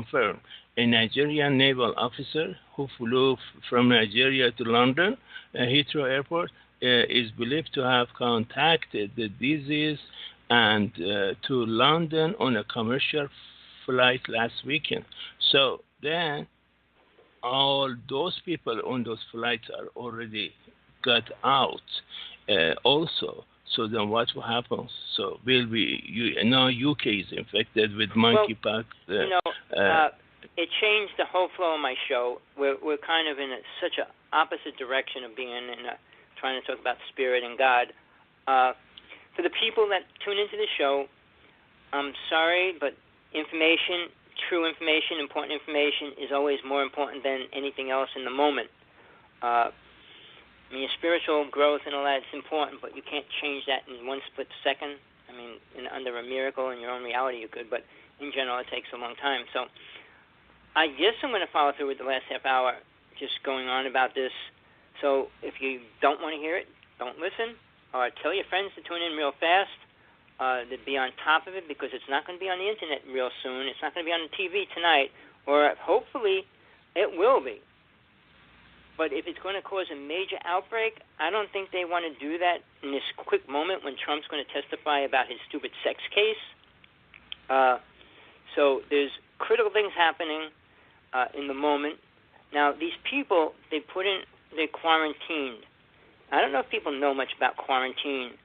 confirmed. A Nigerian naval officer who flew from Nigeria to London, Heathrow Airport, is believed to have contacted the disease and to London on a commercial flight last weekend. So then all those people on those flights are already got out also. So then what will happen? So will we, now UK is infected with monkeypox. It changed the whole flow of my show. We're kind of in such an opposite direction of being in trying to talk about spirit and God. For the people that tune into the show, I'm sorry, but information, true information, important information is always more important than anything else in the moment. Your spiritual growth and all that is important, but you can't change that in one split second. Under a miracle in your own reality you could, but in general it takes a long time. So I guess I'm going to follow through with the last half hour just going on about this. So if you don't want to hear it, don't listen, or tell your friends to tune in real fast, to be on top of it, because it's not going to be on the internet real soon. It's not going to be on the TV tonight, or hopefully it will be. But if it's going to cause a major outbreak, I don't think they want to do that in this quick moment when Trump's going to testify about his stupid sex case. So there's critical things happening in the moment. Now, these people, they're quarantined. I don't know if people know much about quarantine.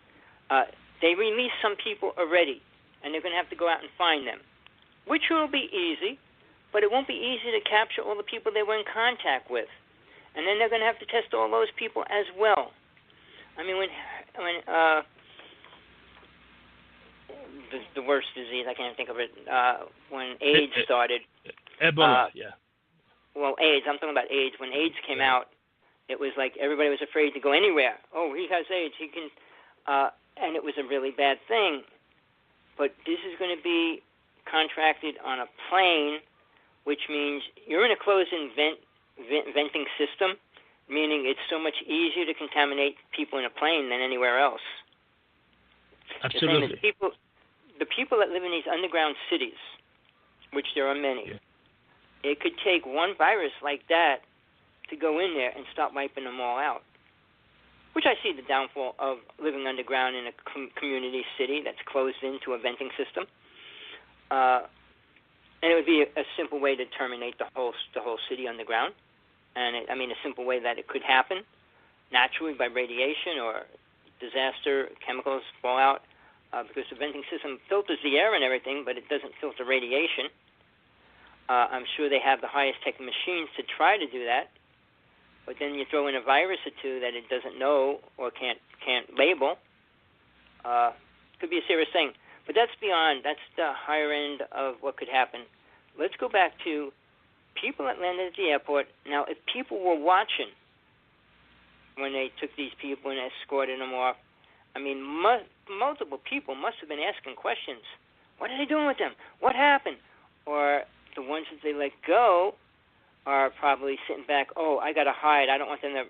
They released some people already, and they're going to have to go out and find them, which will be easy, but it won't be easy to capture all the people they were in contact with. And then they're going to have to test all those people as well. When the worst disease, I can't think of it, when AIDS started. Ebola, yeah. Well, AIDS, I'm talking about AIDS. When AIDS came out, it was like everybody was afraid to go anywhere. Oh, he has AIDS, he can, and it was a really bad thing. But this is going to be contracted on a plane, which means you're in a closed-in venting system, meaning it's so much easier to contaminate people in a plane than anywhere else. Absolutely. The people that live in these underground cities, which there are many, it could take one virus like that to go in there and start wiping them all out, which I see the downfall of living underground in a community city that's closed into a venting system. And it would be a simple way to terminate the whole city underground. And a simple way that it could happen naturally by radiation or disaster, chemicals, fallout, because the venting system filters the air and everything, but it doesn't filter radiation. I'm sure they have the highest tech machines to try to do that, but then you throw in a virus or two that it doesn't know or can't label. Could be a serious thing. But that's the higher end of what could happen. Let's go back to people that landed at the airport. Now, if people were watching when they took these people and escorted them off, multiple people must have been asking questions. What are they doing with them? What happened? Or the ones that they let go are probably sitting back, oh, I got to hide. I don't want them to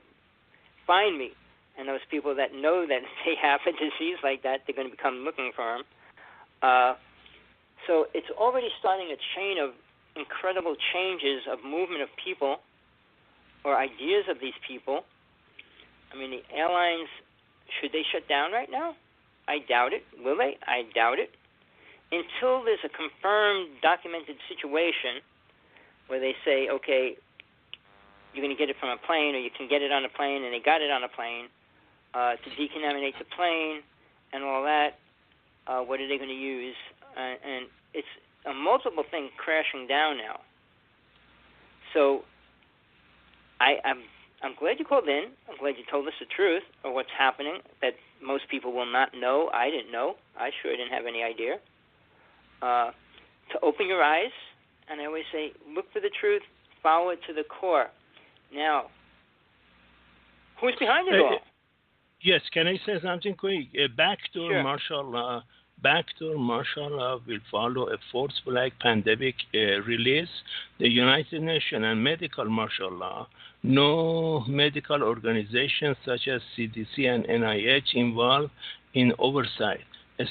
find me. And those people that know that they have a disease like that, they're going to come looking for them. So it's already starting a chain of incredible changes of movement of people or ideas of these people. The airlines, should they shut down right now? I doubt it. Will they? I doubt it. Until there's a confirmed, documented situation where they say, okay, you're going to get it from a plane or you can get it on a plane, and they got it on a plane, to decontaminate the plane and all that, what are they going to use? And it's a multiple thing crashing down now. So I'm glad you called in. I'm glad you told us the truth of what's happening that most people will not know. I didn't know. I sure didn't have any idea. To open your eyes, and I always say, look for the truth, follow it to the core. Now, who's behind it all? Yes, can I say something quick? Backdoor sure. martial law will follow a forced flag pandemic release. The United Nations and medical martial law. No medical organizations such as CDC and NIH involved in oversight,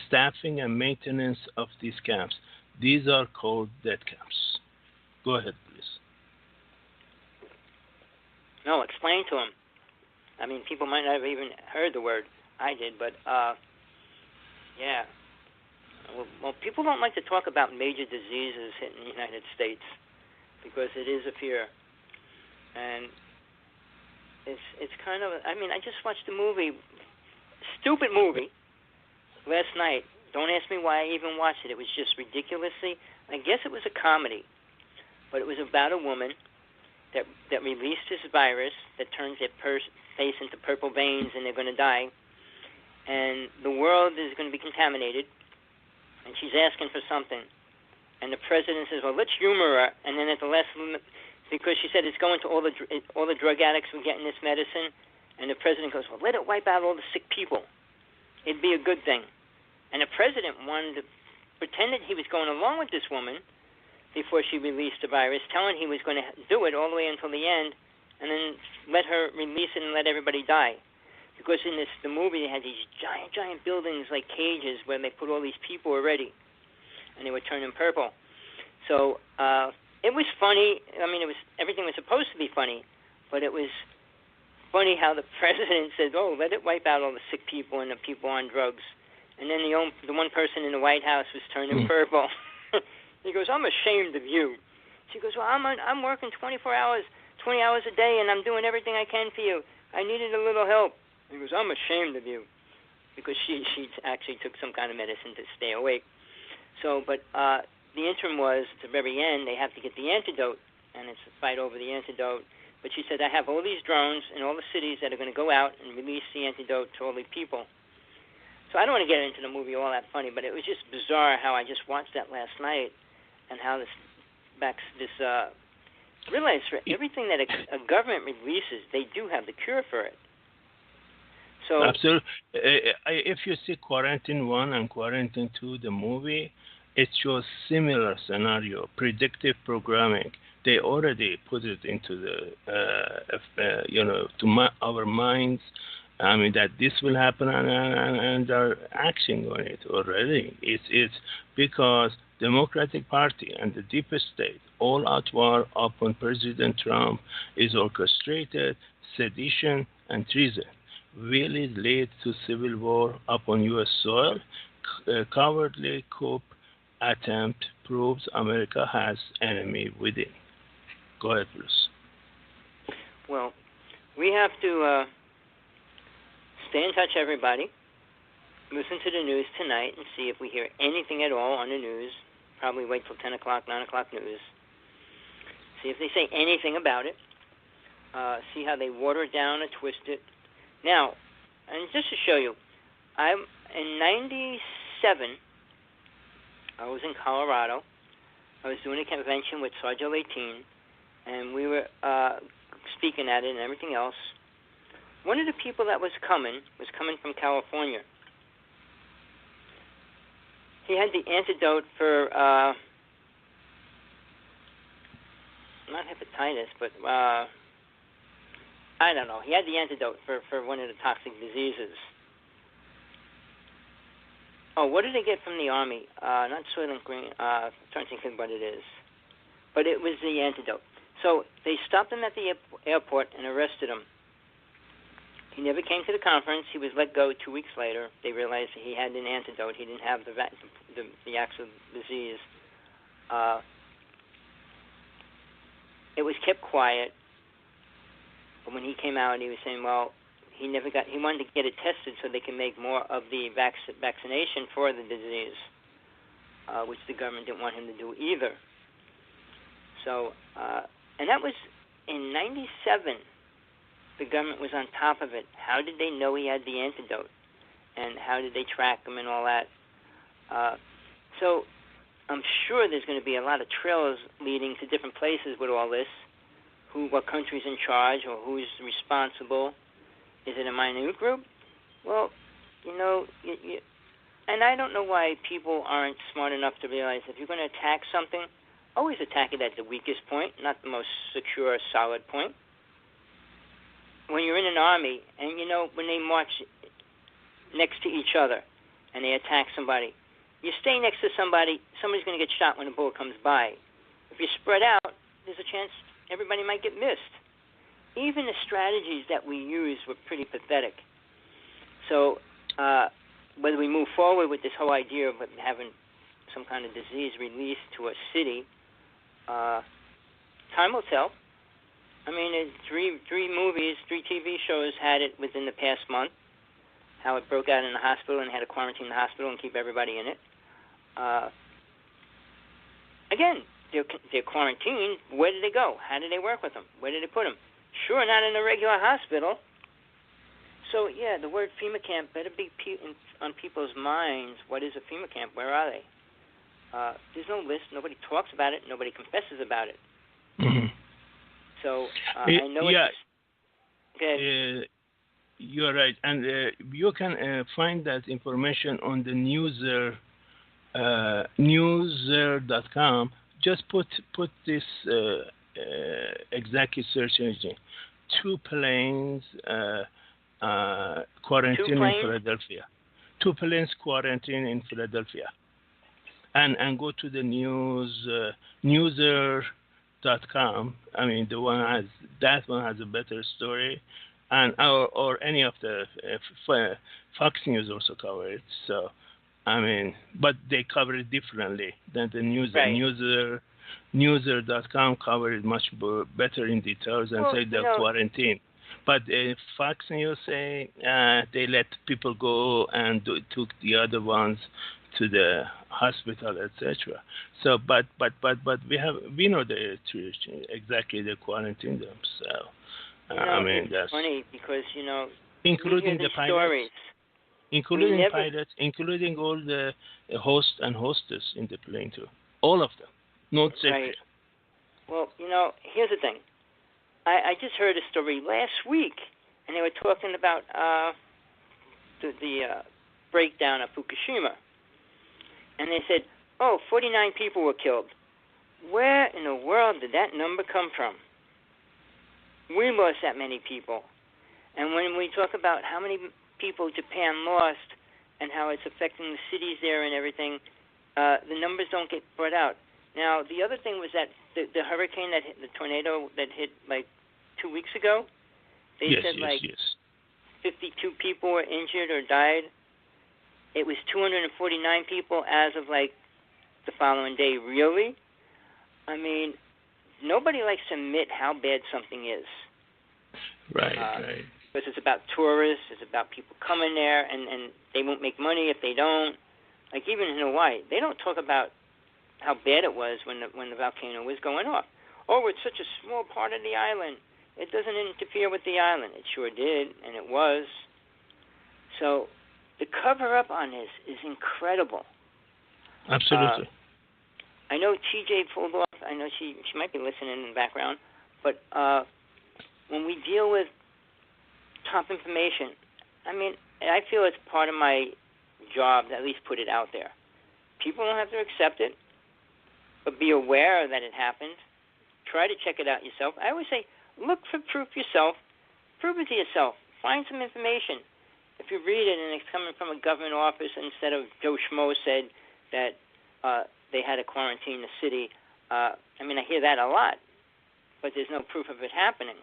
staffing, and maintenance of these camps. These are called death camps. Go ahead, please. No, explain to him. I mean, people might not have even heard the word. I did, but, yeah. Well, people don't like to talk about major diseases hitting the United States because it is a fear. And it's kind of, I mean, I just watched a movie, stupid movie, last night. Don't ask me why I even watched it. It was just ridiculously, I guess it was a comedy, but it was about a woman that released this virus that turns their face into purple veins and they're going to die. And the world is going to be contaminated. And she's asking for something. And the president says, well, let's humor her. And then at the last moment, because she said it's going to all the drug addicts who are getting this medicine. And the president goes, well, let it wipe out all the sick people. It'd be a good thing. And the president wanted to pretend that he was going along with this woman before she released the virus, telling he was going to do it all the way until the end, and then let her release it and let everybody die. Because in the movie, they had these giant buildings like cages where they put all these people already, and they were turning purple. So it was funny. I mean, everything was supposed to be funny, but it was funny how the president said, "Oh, let it wipe out all the sick people and the people on drugs," and then the one person in the White House was turning purple. He goes, "I'm ashamed of you." She goes, "Well, I'm working 24 hours, 20 hours a day, and I'm doing everything I can for you. I needed a little help." He goes, "I'm ashamed of you," because she actually took some kind of medicine to stay awake. So, but the interim was, at the very end, they have to get the antidote, and it's a fight over the antidote. But she said, I have all these drones in all the cities that are going to go out and release the antidote to all the people. So I don't want to get into the movie all that funny, but it was just bizarre how I just watched that last night and how realize for everything that a government releases, they do have the cure for it. So absolutely. If you see Quarantine 1 and Quarantine 2, the movie, it shows similar scenario, predictive programming. They already put it into our minds. I mean, that this will happen and are acting on it already. It's because Democratic Party and the deep state, all out war upon President Trump is orchestrated sedition and treason. Will it lead to civil war upon U.S. soil? Cowardly coup attempt proves America has enemy within. Go ahead, Bruce. Well, we have to stay in touch, everybody. Listen to the news tonight and see if we hear anything at all on the news. Probably wait till 10 o'clock, 9 o'clock news. See if they say anything about it. See how they water it down and twist it. Now, and just to show you, in 97, I was in Colorado. I was doing a convention with Sergeant 18, and we were speaking at it and everything else. One of the people that was coming from California. He had the antidote for, not hepatitis, but I don't know. He had the antidote for one of the toxic diseases. Oh, what did they get from the Army? Not Soylent Green. I'm trying to think of what it is. But it was the antidote. So they stopped him at the airport and arrested him. He never came to the conference. He was let go 2 weeks later. They realized he had an antidote. He didn't have the actual disease. It was kept quiet. But when he came out, he was saying, well, he wanted to get it tested so they can make more of the vaccination for the disease, which the government didn't want him to do either. So, and that was in 97. The government was on top of it. How did they know he had the antidote? And how did they track him and all that? So I'm sure there's going to be a lot of trails leading to different places with all this. What country's in charge or who's responsible? Is it a minute group? Well, and I don't know why people aren't smart enough to realize if you're going to attack something, always attack it at the weakest point, not the most secure, solid point. When you're in an army and, when they march next to each other and they attack somebody, you stay next to somebody, somebody's going to get shot when a bullet comes by. If you spread out, there's a chance everybody might get missed. Even the strategies that we used were pretty pathetic. So whether we move forward with this whole idea of having some kind of disease released to a city, time will tell. I mean, three movies, 3 TV shows had it within the past month, how it broke out in the hospital and had to quarantine the hospital and keep everybody in it. Again, they're quarantined. Where did they go? How did they work with them? Where did they put them? Sure, not in a regular hospital. So, yeah, the word FEMA camp better be on people's minds. What is a FEMA camp? Where are they? There's no list. Nobody talks about it. Nobody confesses about it. Mm-hmm. So, I know it's... Okay. You're right. And you can find that information on the newser.com. Just put this exactly search engine. 2 planes quarantine in Philadelphia. 2 planes quarantine in Philadelphia. And go to the newser.com. I mean, that one has a better story, and or any of the Fox News also cover it. So, I mean, but they cover it differently than the Newser. Right. Newser.com cover it much better in details and say the quarantine. But Fox News say they let people go and took the other ones to the hospital, etc. So, but we know the truth, exactly the quarantine them. So, I mean, that's funny because including the pilots, including all the host and hostess in the plane too, all of them, no exception. Right. Well, here's the thing. I just heard a story last week, and they were talking about the breakdown of Fukushima. And they said, 49 people were killed. Where in the world did that number come from? We lost that many people. And when we talk about how many people Japan lost and how it's affecting the cities there and everything, the numbers don't get brought out. Now, the other thing was that the hurricane that hit, the tornado that hit like 2 weeks ago, they said 52 people were injured or died. It was 249 people as of like the following day. Really? I mean, nobody likes to admit how bad something is. Right, right. Because it's about tourists, it's about people coming there, and they won't make money if they don't. Like even in Hawaii, they don't talk about how bad it was when the volcano was going off. Oh, it's such a small part of the island. It doesn't interfere with the island. It sure did, and it was. So the cover-up on this is incredible. Absolutely. I know TJ pulled off. I know she might be listening in the background. But when we deal with top information, I mean, I feel it's part of my job to at least put it out there. People don't have to accept it, but be aware that it happened. Try to check it out yourself. I always say, look for proof yourself. Prove it to yourself. Find some information. If you read it and it's coming from a government office instead of Joe Schmo said that they had to quarantine the city, I mean, I hear that a lot, but there's no proof of it happening.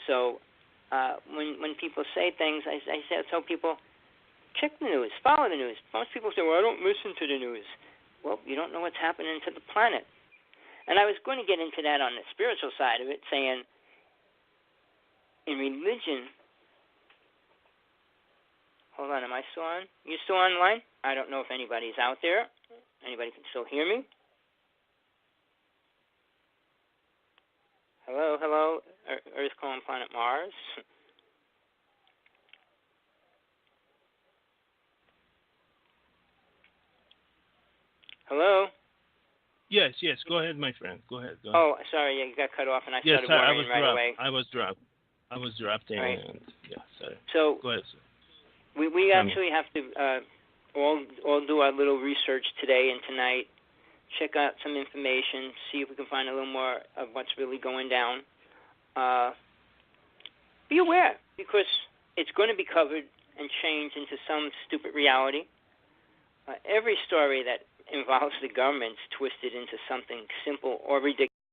So when people say things, I tell people, check the news, follow the news. Most people say, well, I don't listen to the news. Well, you don't know what's happening to the planet. And I was going to get into that on the spiritual side of it, saying in religion, hold on, am I still on? You still online? I don't know if anybody's out there. Anybody can still hear me? Hello, Earth calling planet Mars. Hello? Yes, go ahead, my friend. Go ahead. Oh, sorry, you got cut off and I started worrying right away. I was dropped. Right. And sorry. So go ahead, sir. We actually have to all do our little research today and tonight, check out some information, see if we can find a little more of what's really going down. Be aware, because it's going to be covered and changed into some stupid reality. Every story that involves the government twisted into something simple or ridiculous.